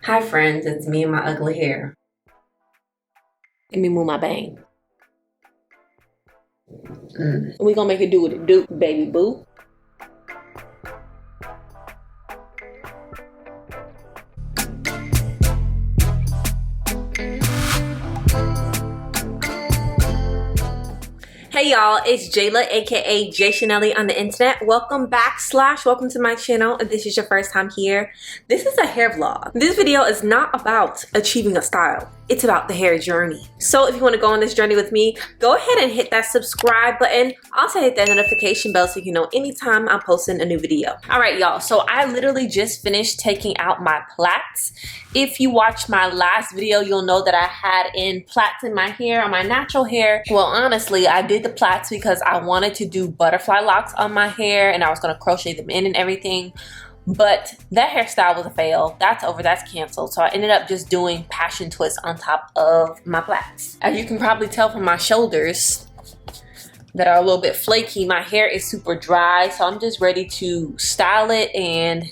Hi friends, it's me and my ugly hair. Let me move my bang. We gonna make it do what it do, baby boo. Hey y'all, it's Jaila, aka JaiChanellie on the internet. Welcome back / welcome to my channel. If this is your first time here, this is a hair vlog. This video is not about achieving a style. It's about the hair journey. So if you want to go on this journey with me, go ahead and hit that subscribe button. Also hit that notification bell so you know anytime I'm posting a new video. All right, y'all. So I literally just finished taking out my plaits. If you watched my last video, you'll know that I had plaits in my hair, on my natural hair. Well, honestly, I did the plaits because I wanted to do butterfly locks on my hair and I was going to crochet them in and everything. But that hairstyle was a fail. That's over, that's canceled. So I ended up just doing passion twists on top of my plaits. As you can probably tell from my shoulders that are a little bit flaky, my hair is super dry. So I'm just ready to style it and,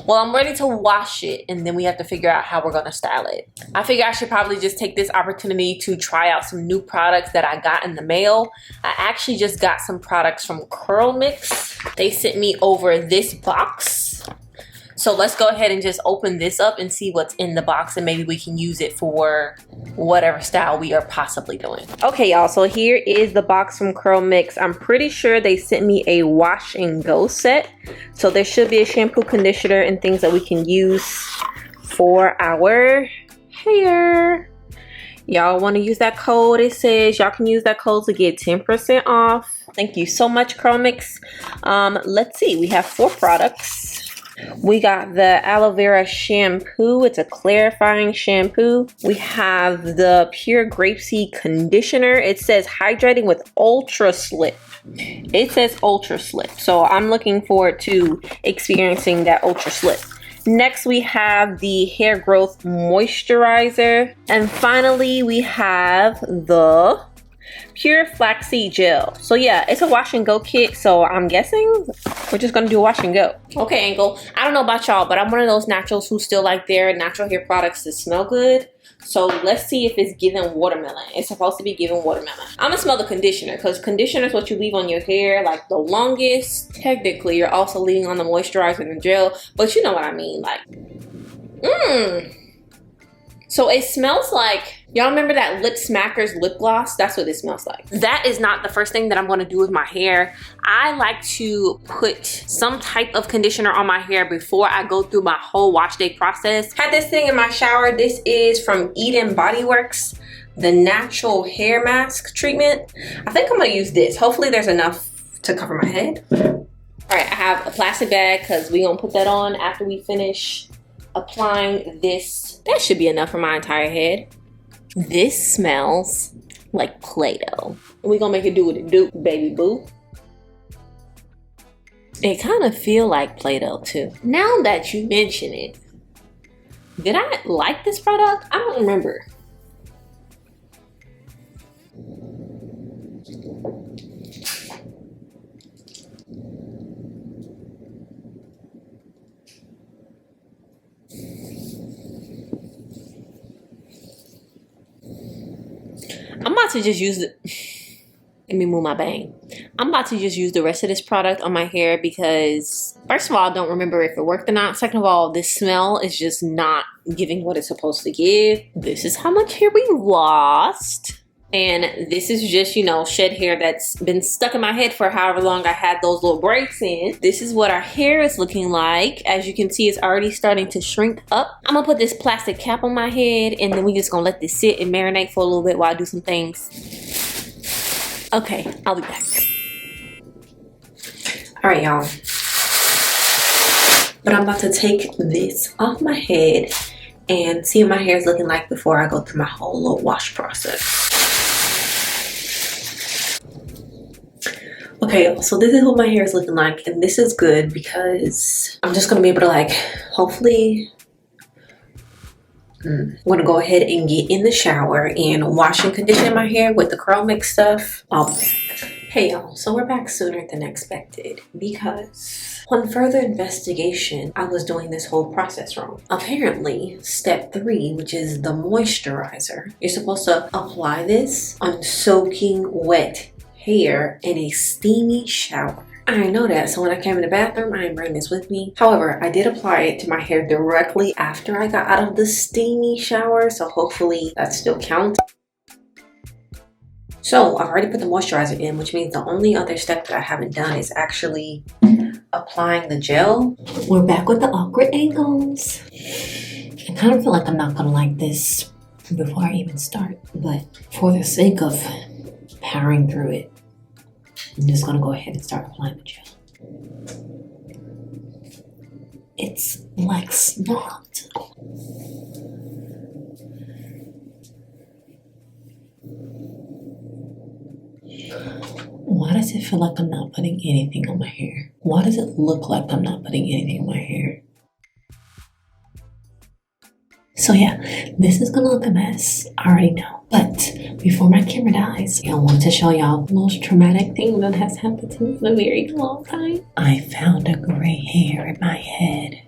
well, I'm ready to wash it and then we have to figure out how we're gonna style it. I figure I should probably just take this opportunity to try out some new products that I got in the mail. I actually just got some products from CurlMix. They sent me over this box. So let's go ahead and just open this up and see what's in the box and maybe we can use it for whatever style we are possibly doing. Okay, y'all, so here is the box from CurlMix. I'm pretty sure they sent me a wash and go set. So there should be a shampoo, conditioner, and things that we can use for our hair. Y'all want to use that code? It says y'all can use that code to get 10% off. Thank you so much, CurlMix. Let's see, we have 4 products. We got the aloe vera shampoo. It's a clarifying shampoo. We have the pure grapeseed conditioner. It says hydrating with ultra slip. It says ultra slip. So I'm looking forward to experiencing that ultra slip. Next, we have the hair growth moisturizer. And finally, we have the pure flaxseed gel. So yeah, it's a wash and go kit. So I'm guessing we're just gonna do a wash and go. Okay, Ankle, I don't know about y'all, but I'm one of those naturals who still like their natural hair products to smell good. So let's see if it's giving watermelon. It's supposed to be giving watermelon. I'm gonna smell the conditioner because conditioner is what you leave on your hair like the longest. Technically, you're also leaving on the moisturizer and the gel, but you know what I mean. Like, So it smells like, y'all remember that Lip Smackers lip gloss? That's what it smells like. That is not the first thing that I'm gonna do with my hair. I like to put some type of conditioner on my hair before I go through my whole wash day process. Had this thing in my shower. This is from Eden Body Works, the natural hair mask treatment. I think I'm gonna use this. Hopefully there's enough to cover my head. All right, I have a plastic bag because we're gonna put that on after we finish applying this. That should be enough for my entire head. This smells like Play-Doh. We're gonna make it do what it do, baby boo. It kind of feel like Play-Doh too. Now that you mention it, did I like this product? I don't remember. I'm about to just use let me move my bang. I'm about to just use the rest of this product on my hair because first of all, I don't remember if it worked or not. Second of all, this smell is just not giving what it's supposed to give. This is how much hair we lost. And this is just, you know, shed hair that's been stuck in my head for however long I had those little breaks in. This is what our hair is looking like. As you can see, it's already starting to shrink up. I'm gonna put this plastic cap on my head and then we just gonna let this sit and marinate for a little bit while I do some things. Okay, I'll be back. All right, y'all. But I'm about to take this off my head and see what my hair is looking like before I go through my whole little wash process. Okay, so this is what my hair is looking like, and this is good because I'm just gonna be able to, like, hopefully I'm gonna go ahead and get in the shower and wash and condition my hair with the CurlMix stuff. I'll be back. Hey y'all, so we're back sooner than expected because On further investigation, I was doing this whole process wrong. Apparently, step 3, which is the moisturizer, you're supposed to apply this on soaking wet hair in a steamy shower. I didn't know that, so when I came in the bathroom, I didn't bring this with me. However, I did apply it to my hair directly after I got out of the steamy shower, so hopefully that still counts. So I've already put the moisturizer in, which means the only other step that I haven't done is actually applying the gel. We're back with the awkward angles. I kind of feel like I'm not gonna like this before I even start, but for the sake of powering through it, I'm just gonna go ahead and start applying the gel. It's like snot. Why does it feel like I'm not putting anything on my hair? Why does it look like I'm not putting anything on my hair? So yeah, this is gonna look a mess. I already know. But before my camera dies, I want to show y'all the most traumatic thing that has happened to me in a very long time. I found a gray hair in my head.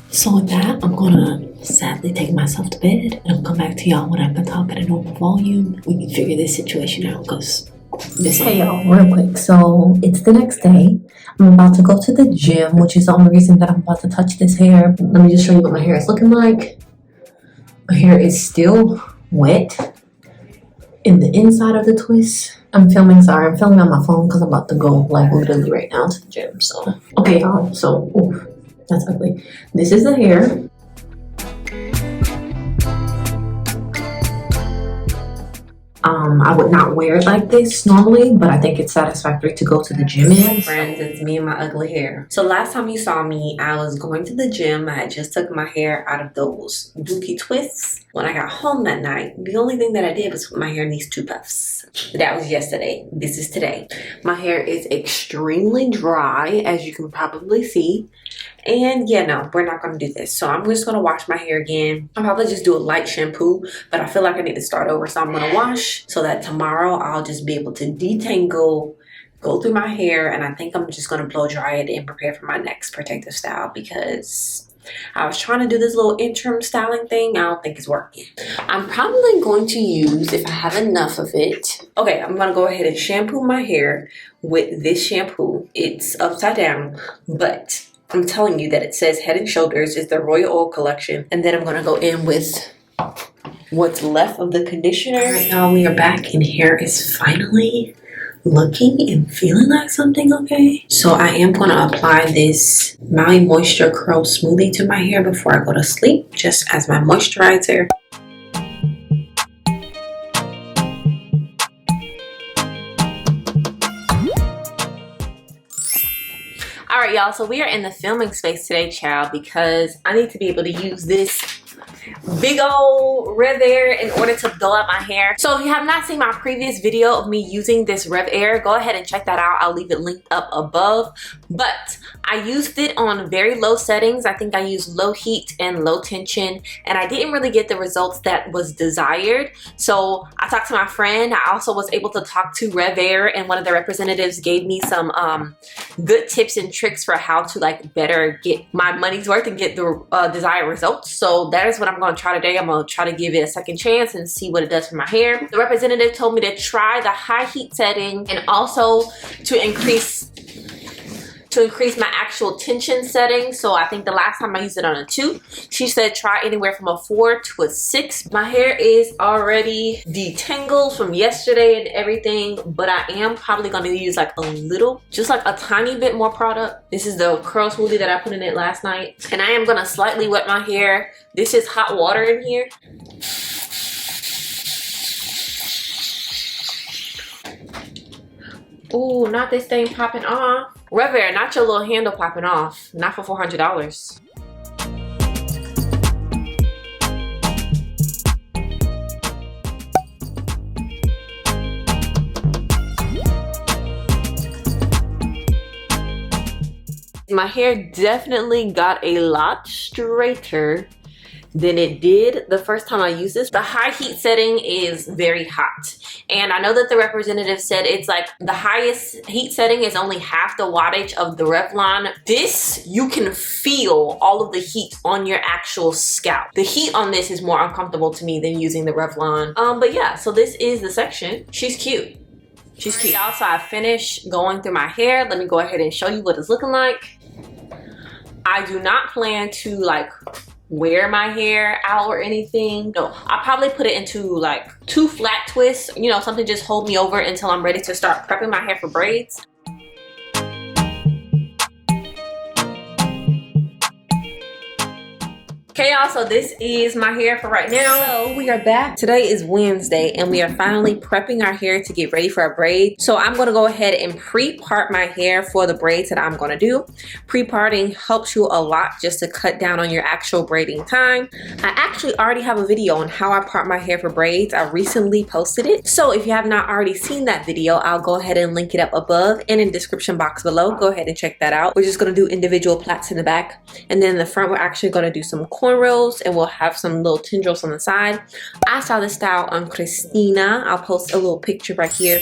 So with that, I'm gonna sadly take myself to bed, and I'll come back to y'all when I can talk at a normal volume. We can figure this situation out, because this. Hey y'all, real quick. So it's the next day. I'm about to go to the gym, which is the only reason that I'm about to touch this hair. Let me just show you what my hair is looking like. My hair is still wet in the inside of the twist. I'm filming on my phone because I'm about to go like literally right now to the gym. So okay y'all, so oof, that's ugly. This is the hair. I would not wear it like this normally, but I think it's satisfactory to go to the gym in. Friends, it's me and my ugly hair. So last time you saw me, I was going to the gym. I had just took my hair out of those dookie twists. When I got home that night, the only thing that I did was put my hair in these 2 puffs. That was yesterday. This is today. My hair is extremely dry, as you can probably see. And yeah, no, we're not going to do this. So I'm just going to wash my hair again. I'll probably just do a light shampoo, but I feel like I need to start over. So I'm going to wash so that tomorrow I'll just be able to detangle, go through my hair. And I think I'm just going to blow dry it and prepare for my next protective style, because I was trying to do this little interim styling thing. I don't think it's working. I'm probably going to use, if I have enough of it. Okay, I'm going to go ahead and shampoo my hair with this shampoo. It's upside down, but I'm telling you that it says Head and Shoulders is the Royal Oil collection. And then I'm going to go in with what's left of the conditioner. All right, y'all, we are back and hair is finally looking and feeling like something okay. So I am going to apply this Maui Moisture Curl Smoothie to my hair before I go to sleep, just as my moisturizer. All right, y'all, so we are in the filming space today, child, because I need to be able to use this big old Revair in order to dull out my hair. So if you have not seen my previous video of me using this Revair, go ahead and check that out. I'll leave it linked up above. But I used it on very low settings. I think I used low heat and low tension, and I didn't really get the results that was desired. So I talked to my friend. I also was able to talk to Revair, and one of the representatives gave me some good tips and tricks for how to like better get my money's worth and get the desired results. So that is what I'm going to try today. I'm going to try to give it a second chance and see what it does for my hair. The representative told me to try the high heat setting, and also to increase my actual tension setting. So I think the last time I used it on a 2, she said try anywhere from a 4 to a 6. My hair is already detangled from yesterday and everything, but I am probably going to use like a little, just like a tiny bit more product. This is the curl smoothie that I put in it last night, and I am going to slightly wet my hair. This is hot water in here. Ooh, not this thing popping off. Revair, not your little handle popping off. Not for $400. My hair definitely got a lot straighter than it did the first time I used this. The high heat setting is very hot. And I know that the representative said it's like the highest heat setting is only half the wattage of the Revlon. This, you can feel all of the heat on your actual scalp. The heat on this is more uncomfortable to me than using the Revlon. But yeah, so this is the section. She's cute. She's cute. Y'all, so I finished going through my hair. Let me go ahead and show you what it's looking like. I do not plan to like wear my hair out or anything. No, I'll probably put it into like 2 flat twists, you know, something just hold me over until I'm ready to start prepping my hair for braids. Okay, y'all, so this is my hair for right now. So we are back. Today is Wednesday and we are finally prepping our hair to get ready for our braids. So I'm gonna go ahead and pre-part my hair for the braids that I'm gonna do. Pre-parting helps you a lot just to cut down on your actual braiding time. I actually already have a video on how I part my hair for braids. I recently posted it. So if you have not already seen that video, I'll go ahead and link it up above and in the description box below. Go ahead and check that out. We're just gonna do individual plaits in the back. And then in the front, we're actually gonna do some cornrows and we'll have some little tendrils on the side. I saw this style on Christina. I'll post a little picture right here.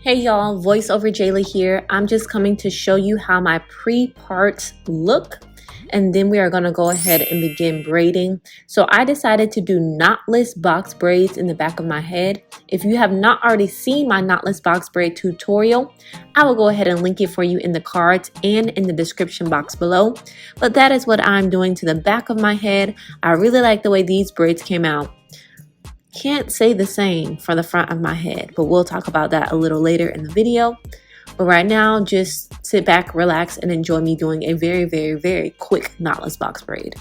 Hey y'all, voiceover Jaila here. I'm just coming to show you how my pre-parts look, and then we are gonna go ahead and begin braiding. So I decided to do knotless box braids in the back of my head. If you have not already seen my knotless box braid tutorial, I will go ahead and link it for you in the cards and in the description box below. But that is what I'm doing to the back of my head. I really like the way these braids came out. Can't say the same for the front of my head, but we'll talk about that a little later in the video. But right now, just sit back, relax, and enjoy me doing a very, very, very quick knotless box braid.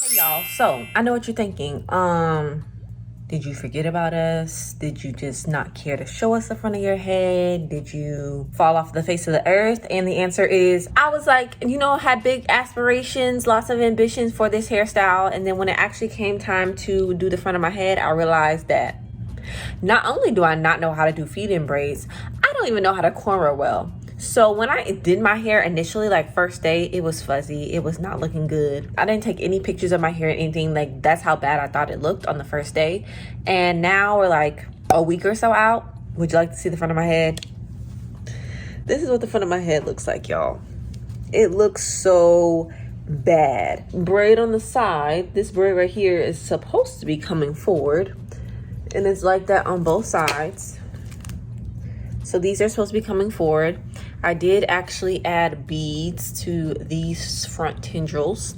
Hey y'all, so I know what you're thinking. Did you forget about us? Did you just not care to show us the front of your head? Did you fall off the face of the earth? And the answer is, I was like, you know, had big aspirations, lots of ambitions for this hairstyle. And then when it actually came time to do the front of my head, I realized that not only do I not know how to do feed-in braids, I don't even know how to cornrow well. So when I did my hair initially, like first day, it was fuzzy. It was not looking good. I didn't take any pictures of my hair or anything. Like, that's how bad I thought it looked on the first day. And now we're like a week or so out. Would you like to see the front of my head? This is what the front of my head looks like, y'all. It looks so bad. Braid on the side. This braid right here is supposed to be coming forward. And it's like that on both sides. So these are supposed to be coming forward. I did actually add beads to these front tendrils.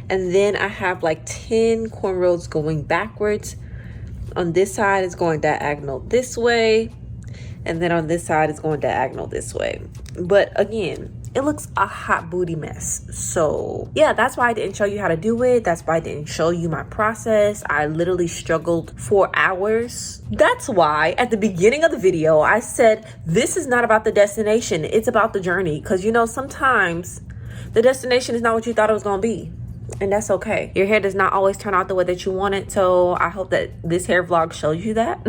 And then I have like 10 cornrows going backwards. On this side, it's going diagonal this way. And then on this side, it's going diagonal this way. But again, it looks a hot booty mess. So yeah, that's why I didn't show you how to do it. That's why I didn't show you my process. I literally struggled for hours. That's why at the beginning of the video, I said, this is not about the destination. It's about the journey. Because, you know, sometimes the destination is not what you thought it was going to be. And that's okay. Your hair does not always turn out the way that you want it. So I hope that this hair vlog shows you that.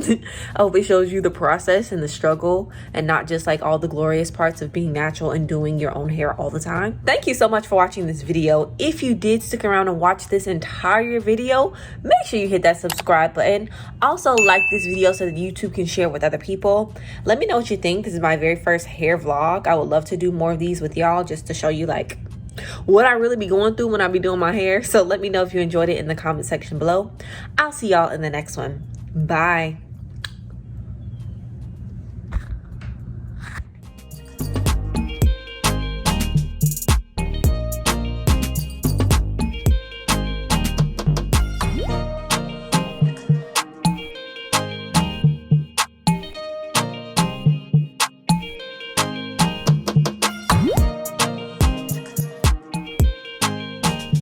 I hope it shows you the process and the struggle and not just like all the glorious parts of being natural and doing your own hair all the time. Thank you so much for watching this video. If you did stick around and watch this entire video, make sure you hit that subscribe button. Also like this video so that YouTube can share with other people. Let me know what you think. This is my very first hair vlog. I would love to do more of these with y'all just to show you like what I really be going through when I be doing my hair. So let me know if you enjoyed it in the comment section below. I'll see y'all in the next one. Bye.